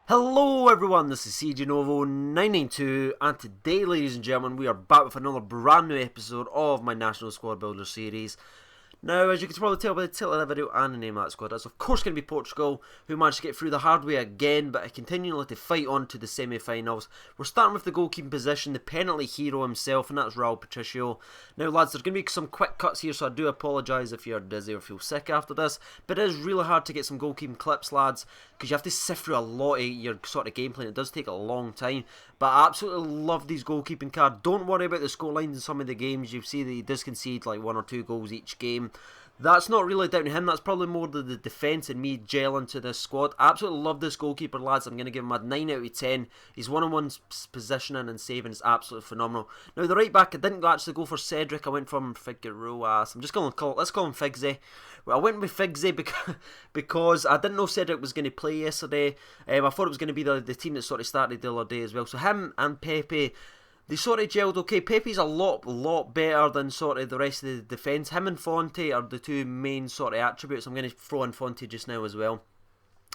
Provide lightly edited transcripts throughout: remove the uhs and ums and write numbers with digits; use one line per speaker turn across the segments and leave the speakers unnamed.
Hello everyone, this is CJ Novo 992 and today, ladies and gentlemen, we are back with another brand new episode of my National Squad Builder series. Now, as you can probably tell by the title of the video and the name of that squad, that's of course going to be Portugal, who managed to get through the hard way again, but are continuing to fight on to the semi-finals. We're starting with the goalkeeping position, the penalty hero himself, and that's Raul Patricio. Now lads, there's going to be some quick cuts here, so I do apologise if you're dizzy or feel sick after this, but it is really hard to get some goalkeeping clips, lads, because you have to sift through a lot of your sort of gameplay, and it does take a long time. But I absolutely love these goalkeeping cards. Don't worry about the scorelines in some of the games. You see that he does concede like 1 or 2 goals each game. That's not really down to him, that's probably more the defence and me gelling to this squad. I absolutely love this goalkeeper, lads. I'm going to give him a 9 out of 10. His one-on-one positioning and saving is absolutely phenomenal. Now the right back, I didn't actually go for Cedric, I went from Figueroa. I'm just going to call it, let's call him Figsy. Well, I went with Figsy because I didn't know Cedric was going to play yesterday. I thought it was going to be the team that sort of started the other day as well. So him and Pepe, they sort of gelled okay. Pepe's a lot better than sort of the rest of the defence. Him and Fonte are the two main sort of attributes. I'm going to throw in Fonte just now as well.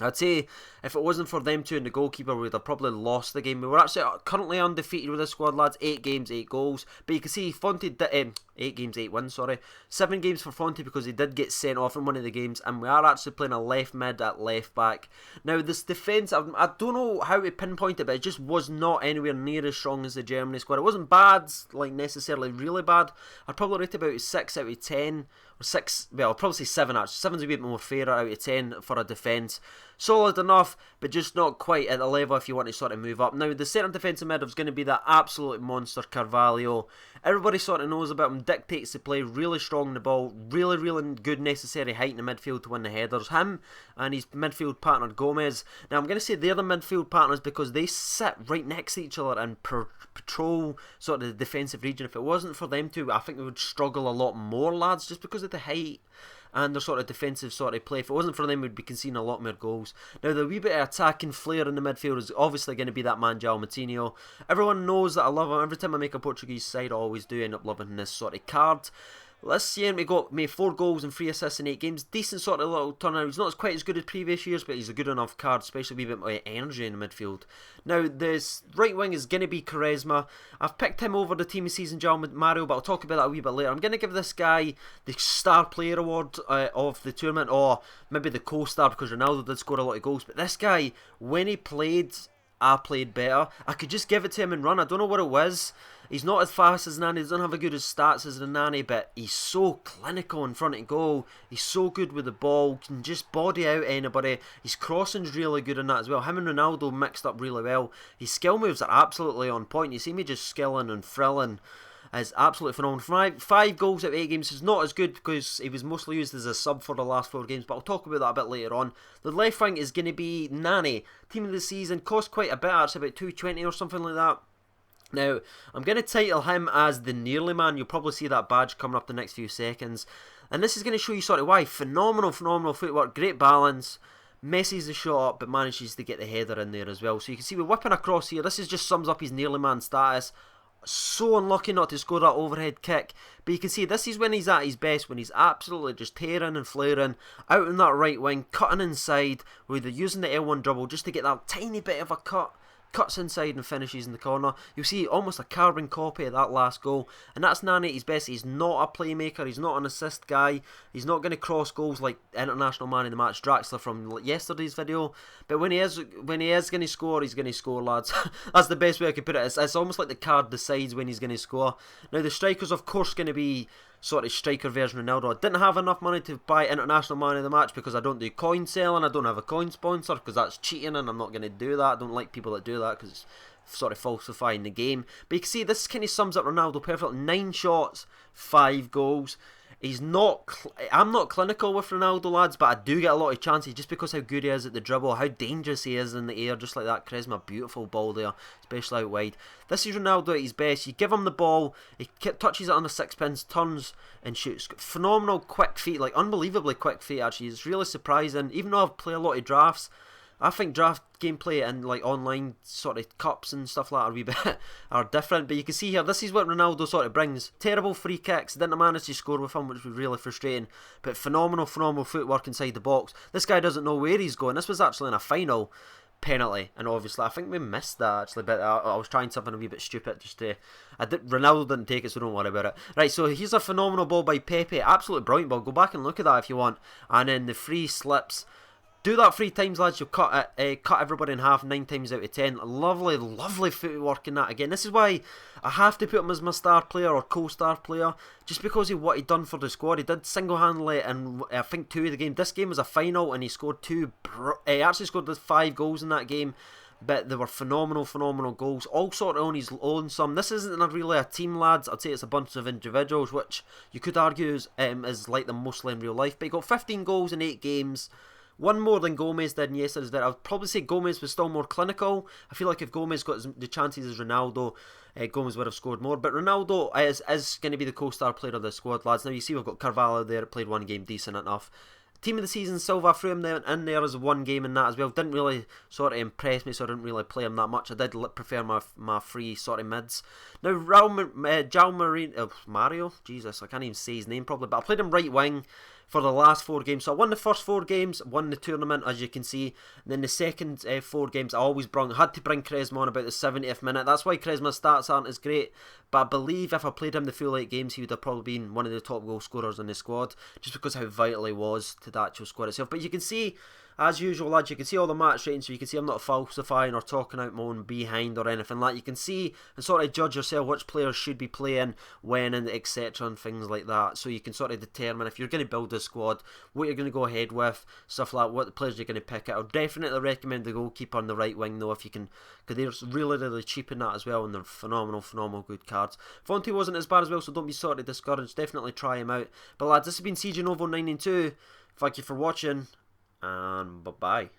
I'd say if it wasn't for them two and the goalkeeper, we would have probably lost the game. We were actually currently undefeated with this squad, lads. 8 games, 8 goals. But you can see Fonte did 8 games, 8 wins, sorry. 7 games for Fonte because he did get sent off in one of the games. And we are actually playing a left mid at left back. Now, this defence, I don't know how to pinpoint it, but it just was not anywhere near as strong as the Germany squad. It wasn't bad, like necessarily really bad. I'd probably rate about 6 out of 10. Or 6, well, I'll probably say 7 actually. 7's a bit more fairer out of 10 for a defence. Solid enough, but just not quite at the level if you want to sort of move up. Now, the centre defensive mid is going to be that absolute monster Carvalho. Everybody sort of knows about him, dictates the play, really strong in the ball, really good necessary height in the midfield to win the headers. Him and his midfield partner Gomez. Now, I'm going to say they're the midfield partners because they sit right next to each other and patrol sort of the defensive region. If it wasn't for them two, I think we would struggle a lot more, lads, just because of the height and their sort of defensive sort of play. If it wasn't for them, we'd be conceding a lot more goals. Now, the wee bit of attacking flair in the midfield is obviously going to be that man, João Moutinho. Everyone knows that I love him. Every time I make a Portuguese side, I always do end up loving this sort of card. Let's see, we got 4 goals and 3 assists in 8 games. Decent sort of little turnout. He's not quite as good as previous years, but he's a good enough card, especially with a bit more energy in the midfield. Now, this right wing is going to be Quaresma. I've picked him over the team of season, Mario, but I'll talk about that a wee bit later. I'm going to give this guy the Star Player Award of the tournament, or maybe the co-star, because Ronaldo did score a lot of goals. But this guy, when he played, I played better. I could just give it to him and run. I don't know what it was. He's not as fast as Nani, he doesn't have as good as stats as the Nani, but he's so clinical in front of goal. He's so good with the ball, can just body out anybody. His crossing's really good in that as well. Him and Ronaldo mixed up really well. His skill moves are absolutely on point. You see me just skilling and frilling is absolutely phenomenal. 5 goals out of 8 games is not as good because he was mostly used as a sub for the last 4 games, but I'll talk about that a bit later on. The left wing is going to be Nani. Team of the season, cost quite a bit, it's about 220 or something like that. Now, I'm going to title him as the nearly man. You'll probably see that badge coming up the next few seconds. And this is going to show you sort of why. Phenomenal footwork, great balance. Messes the shot up, but manages to get the header in there as well. So you can see we're whipping across here. This is just sums up his nearly man status. So unlucky not to score that overhead kick. But you can see this is when he's at his best, when he's absolutely just tearing and flaring out in that right wing, cutting inside, where they're using the L1 dribble just to get that tiny bit of a cut. Cuts inside and finishes in the corner. You'll see almost a carbon copy of that last goal. And that's Nani at his best. He's not a playmaker. He's not an assist guy. He's not going to cross goals like international man in the match Draxler from yesterday's video. But when he is going to score, he's going to score, lads. That's the best way I could put it. It's almost like the card decides when he's going to score. Now the striker's of course going to be sort of striker version of Ronaldo. I didn't have enough money to buy international man of the match because I don't do coin selling. I don't have a coin sponsor because that's cheating and I'm not going to do that. I don't like people that do that because it's sort of falsifying the game. But you can see this kind of sums up Ronaldo perfectly. 9 shots, 5 goals. I'm not clinical with Ronaldo, lads, but I do get a lot of chances just because how good he is at the dribble, how dangerous he is in the air, just like that Quaresma, beautiful ball there, especially out wide. This is Ronaldo at his best. You give him the ball, he touches it on the 6 pins, turns and shoots. Phenomenal quick feet, like unbelievably quick feet actually. It's really surprising. Even though I've played a lot of drafts, I think draft gameplay and like online sort of cups and stuff like that are a wee bit are different. But you can see here, this is what Ronaldo sort of brings. Terrible free kicks, didn't manage to score with him, which was really frustrating. But phenomenal footwork inside the box. This guy doesn't know where he's going. This was actually in a final. penalty, and obviously I think we missed that actually, but I was trying something a wee bit stupid just to. Ronaldo didn't take it, so don't worry about it. Right, so here's a phenomenal ball by Pepe, absolutely brilliant ball. Go back and look at that if you want, and then the free slips. Do that 3 times, lads. You'll cut everybody in half 9 times out of 10. Lovely, lovely footwork in that. Again, this is why I have to put him as my star player or co-star player, just because of what he'd done for the squad. He did single-handedly, and I think 2 of the game. This game was a final, and he scored 2. He actually scored 5 goals in that game. But they were phenomenal, phenomenal goals. All sort of on his own. This isn't really a team, lads. I'd say it's a bunch of individuals, which you could argue is like them mostly in real life. But he got 15 goals in 8 games. 1 more than Gomez did in yesterday's day. I would probably say Gomez was still more clinical. I feel like if Gomez got the chances as Ronaldo, Gomez would have scored more. But Ronaldo is going to be the co-star player of the squad, lads. Now you see we've got Carvalho there, played 1 game, decent enough. Team of the season, Silva, threw him in there as 1 game in that as well. Didn't really sort of impress me, so I didn't really play him that much. I did prefer my free sort of mids. Now, Mario, Jesus, I can't even say his name probably, but I played him right wing for the last 4 games. So I won the first 4 games, won the tournament, as you can see. And then the second 4 games, I had to bring Cresma on about the 70th minute. That's why Cresma's stats aren't as great. But I believe if I played him the full 8 games, he would have probably been one of the top goal scorers in the squad, just because how vital he was to the actual squad itself. But you can see, as usual, lads, you can see all the match ratings, so you can see I'm not falsifying or talking out my own behind or anything like that. You can see and sort of judge yourself which players should be playing, when, and etc. and things like that. So you can sort of determine if you're going to build a squad, what you're going to go ahead with, stuff like what the players you're going to pick out. I would definitely recommend the goalkeeper on the right wing though, if you can, because they're really, really cheap in that as well, and they're phenomenal, phenomenal good cards. Fonte wasn't as bad as well, so don't be sort of discouraged. Definitely try him out. But lads, this has been CJ Novo 992. Thank you for watching, and bye bye.